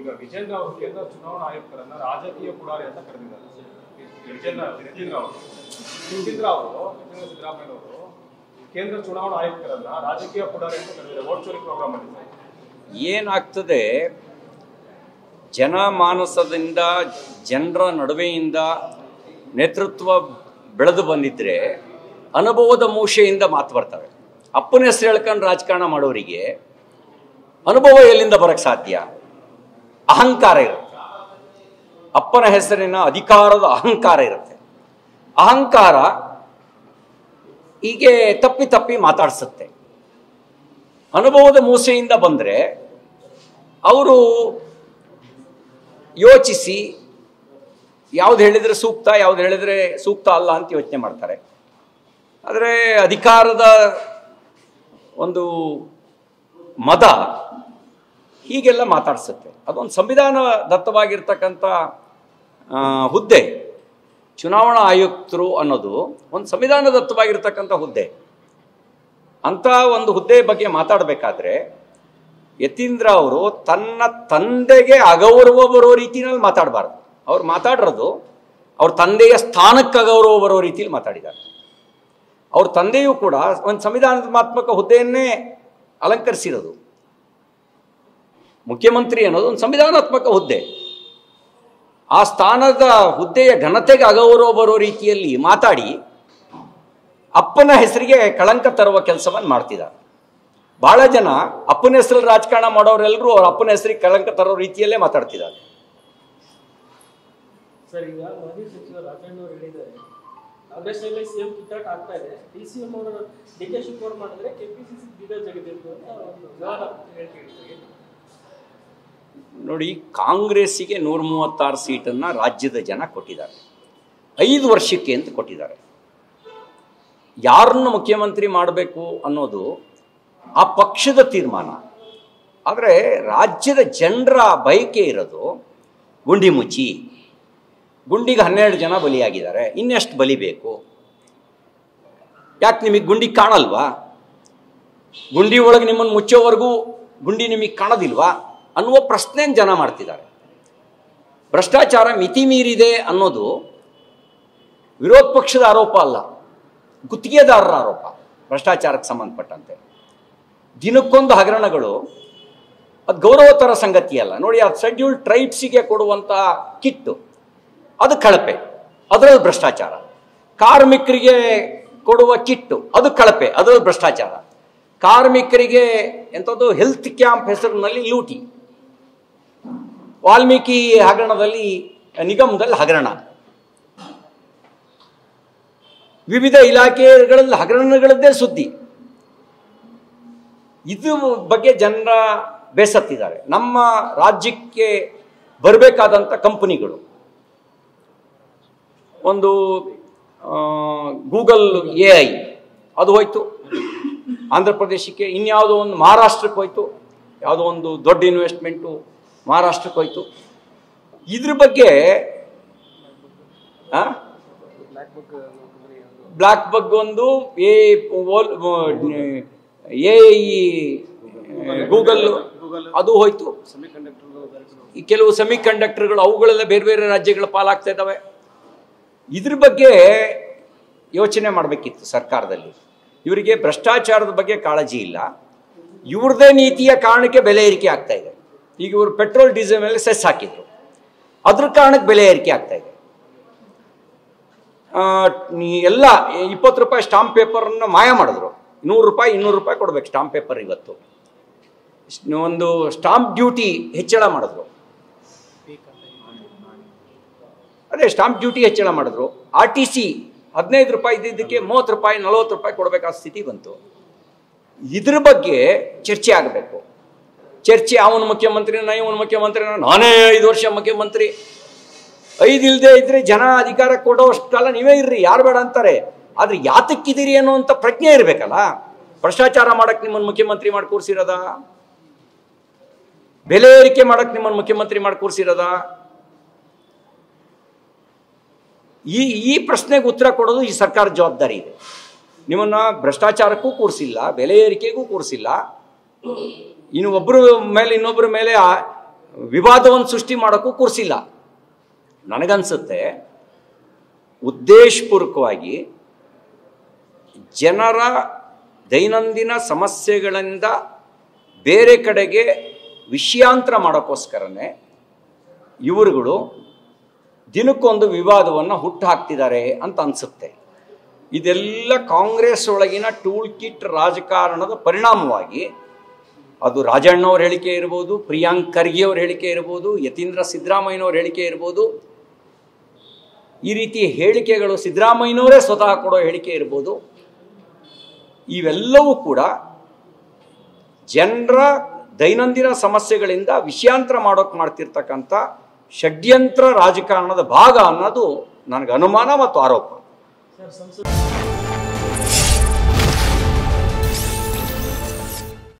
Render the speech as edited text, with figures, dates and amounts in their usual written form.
ಈಗ ವಿಜೇಂದ್ರ ಅವರು ಕೇಂದ್ರ ಚುನಾವಣಾ ಆಯುಕ್ತರನ್ನ ರಾಜಕೀಯ ಪುಡಾರಿ ಅಂತ ಕರೆದಿದ್ದಾರೆ. ನಿತೀಂದ್ರ ಸಿದ್ದರಾಮಯ್ಯ ಅವರು ಕೇಂದ್ರ ಚುನಾವಣಾ ಆಯುಕ್ತರನ್ನ ರಾಜಕೀಯ ಪುಡಾರಿ ಅಂತ ಕರೆದಿದ್ದಾರೆ. ವೋಟ್ ಚೋರಿ ಪ್ರೋಗ್ರಾಮ್ ಮಾಡಿದ್ದಾರೆ. ಏನಾಗ್ತದೆ, ಜನಮಾನಸದಿಂದ ಜನರ ನಡುವೆಯಿಂದ ನೇತೃತ್ವ ಬೆಳೆದು ಬಂದಿದ್ರೆ ಅನುಭವದ ಮೂಷೆಯಿಂದ ಮಾತು ಬರ್ತವೆ. ಅಪ್ಪನ ಹೆಸರು ಹೇಳ್ಕೊಂಡು ರಾಜಕಾರಣ ಮಾಡೋರಿಗೆ ಅನುಭವ ಎಲ್ಲಿಂದ ಬರಕ್ಕೆ ಸಾಧ್ಯ? ಅಹಂಕಾರ ಇರುತ್ತೆ. ಅಪ್ಪನ ಹೆಸರಿನ ಅಧಿಕಾರದ ಅಹಂಕಾರ ಇರುತ್ತೆ. ಅಹಂಕಾರ ಹೀಗೆ ತಪ್ಪಿ ತಪ್ಪಿ ಮಾತಾಡಿಸುತ್ತೆ. ಅನುಭವದ ಮೂಸೆಯಿಂದ ಬಂದರೆ ಅವರು ಯೋಚಿಸಿ ಯಾವ್ದು ಹೇಳಿದರೆ ಸೂಕ್ತ, ಯಾವ್ದು ಹೇಳಿದರೆ ಸೂಕ್ತ ಅಲ್ಲ ಅಂತ ಯೋಚನೆ ಮಾಡ್ತಾರೆ. ಆದರೆ ಅಧಿಕಾರದ ಒಂದು ಮದ ಹೀಗೆಲ್ಲ ಮಾತಾಡಿಸುತ್ತೆ. ಅದೊಂದು ಸಂವಿಧಾನ ದತ್ತವಾಗಿರ್ತಕ್ಕಂಥ ಹುದ್ದೆ. ಚುನಾವಣಾ ಆಯುಕ್ತರು ಅನ್ನೋದು ಒಂದು ಸಂವಿಧಾನ ದತ್ತವಾಗಿರ್ತಕ್ಕಂಥ ಹುದ್ದೆ. ಅಂಥ ಒಂದು ಹುದ್ದೆ ಬಗ್ಗೆ ಮಾತಾಡಬೇಕಾದ್ರೆ ಯತೀಂದ್ರ ಅವರು ತನ್ನ ತಂದೆಗೆ ಅಗೌರವ ಬರೋ ರೀತಿಯಲ್ಲಿ ಮಾತಾಡಬಾರ್ದು. ಅವ್ರು ಮಾತಾಡಿರೋದು ಅವ್ರ ತಂದೆಯ ಸ್ಥಾನಕ್ಕೆ ಅಗೌರವ ಬರೋ ರೀತಿಯಲ್ಲಿ ಮಾತಾಡಿದ್ದಾರೆ. ಅವ್ರ ತಂದೆಯೂ ಕೂಡ ಒಂದು ಸಂವಿಧಾನಾತ್ಮಕ ಹುದ್ದೆಯನ್ನೇ ಅಲಂಕರಿಸಿರೋದು. ಮುಖ್ಯಮಂತ್ರಿ ಅನ್ನೋದು ಒಂದು ಸಂವಿಧಾನಾತ್ಮಕ ಹುದ್ದೆ. ಆ ಸ್ಥಾನದ ಹುದ್ದೆಯ ಘನತೆಗೆ ಅಗೌರವ ಬರೋ ರೀತಿಯಲ್ಲಿ ಮಾತಾಡಿ ಅಪ್ಪನ ಹೆಸರಿಗೆ ಕಳಂಕ ತರುವ ಕೆಲಸವನ್ನು ಮಾಡ್ತಿದ್ದಾರೆ. ಬಹಳ ಜನ ಅಪ್ಪನ ಹೆಸರಲ್ಲಿ ರಾಜಕಾರಣ ಮಾಡೋರೆಲ್ಲರೂ ಅವ್ರ ಅಪ್ಪನ ಹೆಸರಿಗೆ ಕಳಂಕ ತರೋ ರೀತಿಯಲ್ಲೇ ಮಾತಾಡ್ತಿದ್ದಾರೆ. ಸರ್, ಈಗ ಮಾಜಿ ಸಚಿವ ರಾಜಣ್ಣ ಅವರು ಹೇಳಿದ್ದಾರೆ ಕಾಂಗ್ರೆಸ್ನಲ್ಲಿ ಸಿಎಂ ಕಿತ್ತಾಟ ಆಗ್ತಾ ಇದೆ, ಡಿಸಿಎಂ ಅವರು ಡಿಕೆ ಶಿವಕುಮಾರ್ ಮಾಡಿದ್ರೆ ಕೆಪಿಸಿಸಿ ಬೀಗ ಜಗಬೇಕು ಅಂತ ಒಂದು ಹೇಳ್ತಿದ್ದಾರೆ. ನೋಡಿ, ಕಾಂಗ್ರೆಸ್ಸಿಗೆ 136 ಸೀಟನ್ನು ರಾಜ್ಯದ ಜನ ಕೊಟ್ಟಿದ್ದಾರೆ. 5 ವರ್ಷಕ್ಕೆ ಅಂತ ಕೊಟ್ಟಿದ್ದಾರೆ. ಯಾರನ್ನು ಮುಖ್ಯಮಂತ್ರಿ ಮಾಡಬೇಕು ಅನ್ನೋದು ಆ ಪಕ್ಷದ ತೀರ್ಮಾನ. ಆದರೆ ರಾಜ್ಯದ ಜನರ ಬಯಕೆ ಇರೋದು ಗುಂಡಿ ಮುಚ್ಚಿ. ಗುಂಡಿಗೆ 12 ಜನ ಬಲಿಯಾಗಿದ್ದಾರೆ, ಇನ್ನೆಷ್ಟು ಬಲಿಬೇಕು? ಯಾಕೆ ನಿಮಗೆ ಗುಂಡಿ ಕಾಣಲ್ವಾ? ಗುಂಡಿ ಒಳಗೆ ನಿಮ್ಮನ್ನು ಮುಚ್ಚೋವರೆಗೂ ಗುಂಡಿ ನಿಮಗೆ ಕಾಣೋದಿಲ್ವಾ ಅನ್ನುವ ಪ್ರಶ್ನೆಯನ್ನು ಜನ ಮಾಡ್ತಿದ್ದಾರೆ. ಭ್ರಷ್ಟಾಚಾರ ಮಿತಿ ಮೀರಿದೆ ಅನ್ನೋದು ವಿರೋಧ ಪಕ್ಷದ ಆರೋಪ ಅಲ್ಲ, ಗುತ್ತಿಗೆದಾರರ ಆರೋಪ. ಭ್ರಷ್ಟಾಚಾರಕ್ಕೆ ಸಂಬಂಧಪಟ್ಟಂತೆ ದಿನಕ್ಕೊಂದು ಹಗರಣಗಳು. ಅದು ಗೌರವತರ ಸಂಗತಿ ಅಲ್ಲ. ನೋಡಿ, ಆ ಶೆಡ್ಯೂಲ್ಡ್ ಟ್ರೈಬ್ಸಿಗೆ ಕೊಡುವಂಥ ಕಿಟ್ಟು ಅದು ಕಳಪೆ, ಅದರಲ್ಲಿ ಭ್ರಷ್ಟಾಚಾರ. ಕಾರ್ಮಿಕರಿಗೆ ಕೊಡುವ ಕಿಟ್ಟು ಅದು ಕಳಪೆ, ಅದರಲ್ಲಿ ಭ್ರಷ್ಟಾಚಾರ. ಕಾರ್ಮಿಕರಿಗೆ ಎಂಥದ್ದು ಹೆಲ್ತ್ ಕ್ಯಾಂಪ್ ಹೆಸರಿನಲ್ಲಿ ಲೂಟಿ. ವಾಲ್ಮೀಕಿ ಹಗರಣದಲ್ಲಿ, ನಿಗಮದಲ್ಲಿ ಹಗರಣ. ವಿವಿಧ ಇಲಾಖೆಗಳಲ್ಲಿ ಹಗರಣಗಳದ್ದೇ ಸುದ್ದಿ. ಇದು ಬಗ್ಗೆ ಜನರ ಬೇಸತ್ತಿದ್ದಾರೆ. ನಮ್ಮ ರಾಜ್ಯಕ್ಕೆ ಬರಬೇಕಾದಂಥ ಕಂಪನಿಗಳು, ಒಂದು ಗೂಗಲ್ AI ಅದು ಹೋಯ್ತು ಆಂಧ್ರ ಪ್ರದೇಶಕ್ಕೆ, ಇನ್ಯಾವುದೋ ಒಂದು ಮಹಾರಾಷ್ಟ್ರಕ್ಕೆ ಹೋಯ್ತು, ಯಾವುದೋ ಒಂದು ದೊಡ್ಡ ಇನ್ವೆಸ್ಟ್ಮೆಂಟು ಮಹಾರಾಷ್ಟ್ರಕ್ಕೆ ಹೋಯ್ತು. ಇದ್ರ ಬಗ್ಗೆ ಬ್ಲ್ಯಾಕ್ ಬಗ್ ಒಂದು, ಗೂಗಲ್ ಅದು ಹೋಯ್ತು. ಈ ಕೆಲವು ಸೆಮಿ ಕಂಡಕ್ಟರ್ಗಳು ಅವುಗಳೆಲ್ಲ ಬೇರೆ ಬೇರೆ ರಾಜ್ಯಗಳ ಪಾಲಾಗ್ತಾ ಇದ್ದಾವೆ. ಇದ್ರ ಬಗ್ಗೆ ಯೋಚನೆ ಮಾಡಬೇಕಿತ್ತು ಸರ್ಕಾರದಲ್ಲಿ. ಇವರಿಗೆ ಭ್ರಷ್ಟಾಚಾರದ ಬಗ್ಗೆ ಕಾಳಜಿ ಇಲ್ಲ. ಇವ್ರದೇ ನೀತಿಯ ಕಾರಣಕ್ಕೆ ಬೆಲೆ ಏರಿಕೆ ಆಗ್ತಾ ಇದೆ. ಈಗ ಇವರು ಪೆಟ್ರೋಲ್ ಡೀಸೆಲ್ ಮೇಲೆ ಸೆಸ್ ಹಾಕಿದ್ರು, ಅದ್ರ ಕಾರಣಕ್ಕೆ ಬೆಲೆ ಏರಿಕೆ ಆಗ್ತಾ ಇದೆ. ಎಲ್ಲ 20 ರೂಪಾಯಿ ಸ್ಟಾಂಪ್ ಪೇಪರನ್ನು ಮಾಯ ಮಾಡಿದ್ರು. 100 ರೂಪಾಯಿ 200 ರೂಪಾಯಿ ಕೊಡ್ಬೇಕು ಸ್ಟಾಂಪ್ ಪೇಪರ್. ಇವತ್ತು ಒಂದು ಸ್ಟಾಂಪ್ ಡ್ಯೂಟಿ ಹೆಚ್ಚಳ ಮಾಡಿದ್ರು. ಅದೇ ಸ್ಟಾಂಪ್ ಡ್ಯೂಟಿ ಹೆಚ್ಚಳ ಮಾಡಿದ್ರು. RTC 15 ರೂಪಾಯಿ ಇದ್ದಿದ್ದಕ್ಕೆ 30 ರೂಪಾಯಿ 40 ರೂಪಾಯಿ ಕೊಡಬೇಕಾದ ಸ್ಥಿತಿ ಬಂತು. ಇದ್ರ ಬಗ್ಗೆ ಚರ್ಚೆ ಆಗಬೇಕು. ಚರ್ಚೆ, ಅವನು ಮುಖ್ಯಮಂತ್ರಿನ, ಇವನು ಮುಖ್ಯಮಂತ್ರಿನ, ನಾನೇ 5 ವರ್ಷ ಮುಖ್ಯಮಂತ್ರಿ. 5 ಇಲ್ಲದೆ ಇದ್ರೆ ಜನ ಅಧಿಕಾರ ಕೊಡೋಷ್ಟಲ್ಲ ನೀವೇ ಇರ್ರಿ, ಯಾರು ಬೇಡ ಅಂತಾರೆ. ಆದ್ರೆ ಯಾತಕ್ಕಿದ್ದೀರಿ ಅನ್ನುವಂಥ ಪ್ರಜ್ಞೆ ಇರಬೇಕಲ್ಲ. ಭ್ರಷ್ಟಾಚಾರ ಮಾಡಕ್ಕೆ ನಿಮ್ಮನ್ನು ಮುಖ್ಯಮಂತ್ರಿ ಮಾಡಿ ಕೂರಿಸಿರೋದ? ಬೆಲೆ ಏರಿಕೆ ಮಾಡಕ್ಕೆ ನಿಮ್ಮನ್ನು ಮುಖ್ಯಮಂತ್ರಿ ಮಾಡಿ ಕೂರಿಸಿರೋದ? ಈ ಪ್ರಶ್ನೆಗೆ ಉತ್ತರ ಕೊಡೋದು ಈ ಸರ್ಕಾರದ ಜವಾಬ್ದಾರಿ ಇದೆ. ನಿಮ್ಮನ್ನ ಭ್ರಷ್ಟಾಚಾರಕ್ಕೂ ಕೂರಿಸಿಲ್ಲ, ಬೆಲೆ ಏರಿಕೆಗೂ ಕೂರಿಸಿಲ್ಲ. ಇನ್ನು ಒಬ್ಬರ ಮೇಲೆ ಇನ್ನೊಬ್ಬರ ಮೇಲೆ ವಿವಾದವನ್ನು ಸೃಷ್ಟಿ ಮಾಡೋಕ್ಕೂ ಕೂರಿಸಿಲ್ಲ. ನನಗನ್ಸುತ್ತೆ ಉದ್ದೇಶಪೂರ್ವಕವಾಗಿ ಜನರ ದೈನಂದಿನ ಸಮಸ್ಯೆಗಳಿಂದ ಬೇರೆ ಕಡೆಗೆ ವಿಷಯಾಂತರ ಮಾಡೋಕ್ಕೋಸ್ಕರನೇ ಇವರುಗಳು ದಿನಕ್ಕೊಂದು ವಿವಾದವನ್ನು ಹುಟ್ಟುಹಾಕ್ತಿದ್ದಾರೆ ಅಂತ ಅನಿಸುತ್ತೆ. ಇದೆಲ್ಲ ಕಾಂಗ್ರೆಸ್ ಒಳಗಿನ ಟೂಲ್ ಕಿಟ್ ರಾಜಕಾರಣದ ಪರಿಣಾಮವಾಗಿ, ಅದು ರಾಜಣ್ಣವ್ರ ಹೇಳಿಕೆ ಇರ್ಬೋದು, ಪ್ರಿಯಾಂಕ್ ಖರ್ಗೆ ಅವ್ರ ಹೇಳಿಕೆ ಇರ್ಬೋದು, ಯತೀಂದ್ರ ಸಿದ್ದರಾಮಯ್ಯನವ್ರ ಹೇಳಿಕೆ ಇರ್ಬೋದು, ಈ ರೀತಿ ಹೇಳಿಕೆಗಳು ಸಿದ್ದರಾಮಯ್ಯನವರೇ ಸ್ವತಃ ಕೊಡೋ ಹೇಳಿಕೆ ಇರ್ಬೋದು. ಇವೆಲ್ಲವೂ ಕೂಡ ಜನರ ದೈನಂದಿನ ಸಮಸ್ಯೆಗಳಿಂದ ವಿಷಯಾಂತರ ಮಾಡೋಕೆ ಮಾಡ್ತಿರ್ತಕ್ಕಂಥ ಷಡ್ಯಂತ್ರ ರಾಜಕಾರಣದ ಭಾಗ ಅನ್ನೋದು ನನಗೆ ಅನುಮಾನ ಮತ್ತು ಆರೋಪ. ಸರ್, ಸಂಸತ್